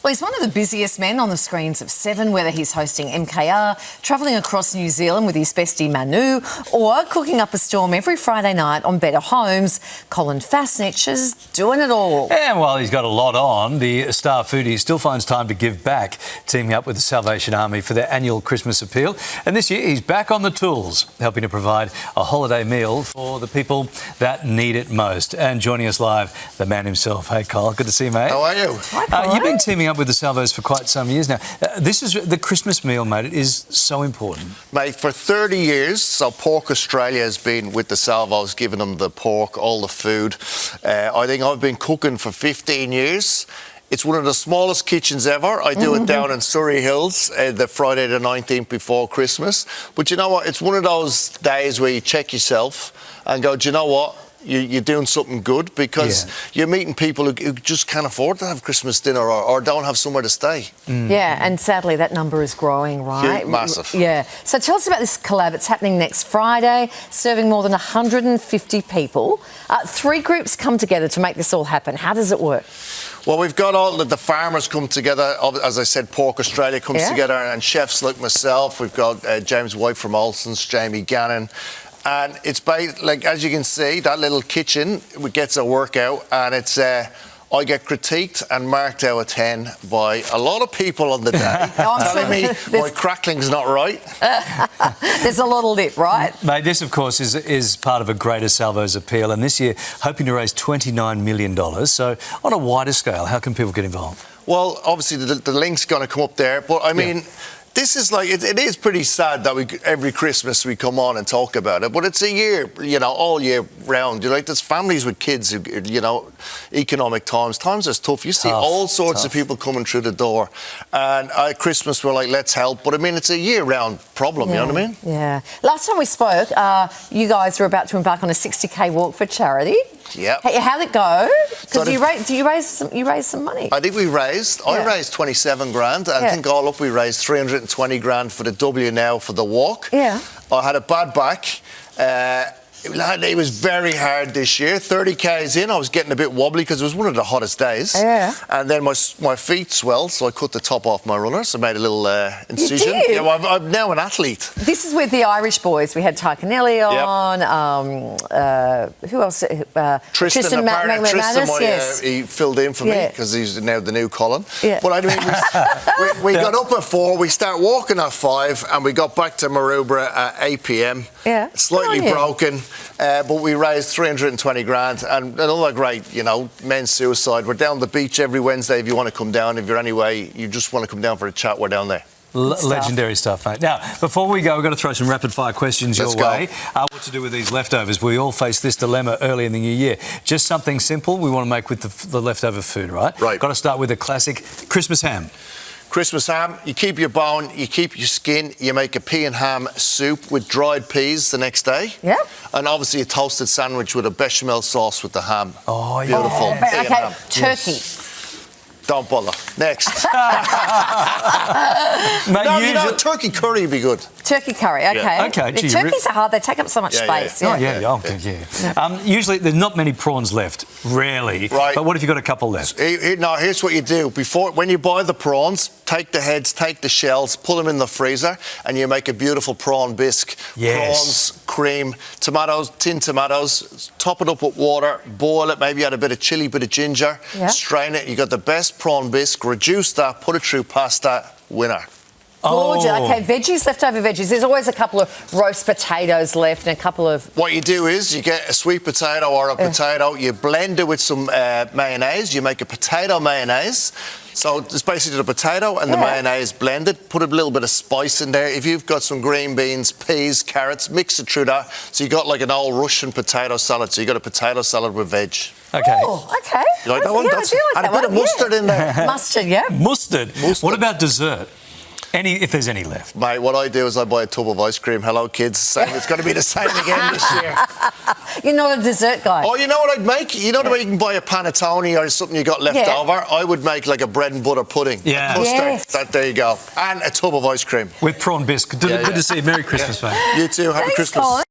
Well, he's one of the busiest men on the screens of Seven, whether he's hosting MKR, travelling across New Zealand with his bestie Manu, or cooking up a storm every Friday night on Better Homes. Colin Fassnidge is doing it all. And while he's got a lot on, the star foodie still finds time to give back, teaming up with the Salvation Army for their annual Christmas appeal. And this year, he's back on the tools, helping to provide a holiday meal for the people that need it most. And joining us live, the man himself. Hey, Cole, good to see you, mate. How are you? Hi, Colin. You've been teaming up with the Salvos for quite some years now. This is the Christmas meal, mate. It is so important. Mate, for 30 years, so Pork Australia has been with the Salvos, giving them the pork, all the food. I think I've been cooking for 15 years. It's one of the smallest kitchens ever. I do it down in Surrey Hills, the Friday the 19th before Christmas. But you know what? It's one of those days where you check yourself and go, do you know what? You're doing something good, because you're meeting people who just can't afford to have Christmas dinner or don't have somewhere to stay. Yeah, and sadly that number is growing, right? Huge, massive. Yeah. So tell us about this collab. It's happening next Friday, serving more than 150 people. 3 groups come together to make this all happen. How does it work? Well, we've got all the farmers come together. As I said, Pork Australia comes together, and chefs like myself. We've got James White from Olsen's, Jamie Gannon. And it's like, as you can see, that little kitchen gets a workout, and it's I get critiqued and marked out of 10 by a lot of people on the day, telling me my crackling's not right. There's a lot of lip, right? Mate, this, of course, is part of a greater Salvos appeal, and this year hoping to raise $29 million. So on a wider scale, how can people get involved? Well, obviously the link's going to come up there, but I mean... This is like, it is pretty sad that every Christmas we come on and talk about it, but it's a year, all year round. There's families with kids, economic times are tough. You see all sorts of people coming through the door. And at Christmas, we're like, let's help. But I mean, it's a year-round problem, you know what I mean? Yeah. Last time we spoke, you guys were about to embark on a 60k walk for charity. Yeah. Hey, how'd it go? Because you raised some money. I think I raised 27 grand. I think all up we raised 320 grand for the W now for the walk. Yeah. I had a bad back. It was very hard this year. 30 k's in, I was getting a bit wobbly because it was one of the hottest days. Yeah. And then my feet swelled, so I cut the top off my runners. I made a little incision. You did? Yeah, well, I'm now an athlete. This is with the Irish boys. We had Ty Connelly on. Who else? Tristan yes. He filled in for me because he's now the new Colin. Yeah. But I mean, we got up at 4, we start walking at 5, and we got back to Maroubra at 8 p.m. Yeah. Slightly broken. But we raised 320 grand, and another great, men's suicide. We're down the beach every Wednesday if you want to come down. If you're anyway, you just want to come down for a chat, we're down there. Legendary stuff, mate. Now, before we go, we've got to throw some rapid-fire questions your way. What to do with these leftovers? We all face this dilemma early in the new year. Just something simple we want to make with the leftover food, right? Right. Got to start with a classic Christmas ham. Christmas ham, you keep your bone, you keep your skin, you make a pea and ham soup with dried peas the next day. Yeah. And obviously a toasted sandwich with a bechamel sauce with the ham. Oh, yeah. Beautiful. Okay, turkey. Yes. Don't bother. Next. Mate, turkey curry would be good. Turkey curry, okay. Yeah. Okay, The turkeys are hard, they take up so much space. Usually there's not many prawns left, rarely. Right. But what if you've got a couple left? Now, here's what you do. When you buy the prawns, take the heads, take the shells, put them in the freezer, and you make a beautiful prawn bisque. Yes. Prawns, cream, tomatoes, tinned tomatoes, top it up with water, boil it, maybe add a bit of chilli, bit of ginger, strain it. You got the best prawn bisque, reduce that, put it through pasta, winner. Gorgeous. Okay, veggies, leftover veggies. There's always a couple of roast potatoes left and a couple of... What you do is you get a sweet potato or a potato, you blend it with some mayonnaise, you make a potato mayonnaise. So it's basically the potato and the mayonnaise blended. Put a little bit of spice in there. If you've got some green beans, peas, carrots, mix it through that. So you got like an old Russian potato salad. So you got a potato salad with veg. Okay. Oh, okay. You like that one? Yeah, I do like that one. And a bit of mustard in there. Mustard, yeah. Mustard. What about dessert? If there's any left. Mate, what I do is I buy a tub of ice cream. Hello, kids. It's going to be the same again this year. You're not a dessert guy. Oh, you know what I'd make? You know the way you can buy a panettone or something you got left over? I would make like a bread and butter pudding. Yeah. Custard. There you go. And a tub of ice cream. With prawn bisque. Good to see you. Merry Christmas, mate. You too. Happy Christmas. Colin.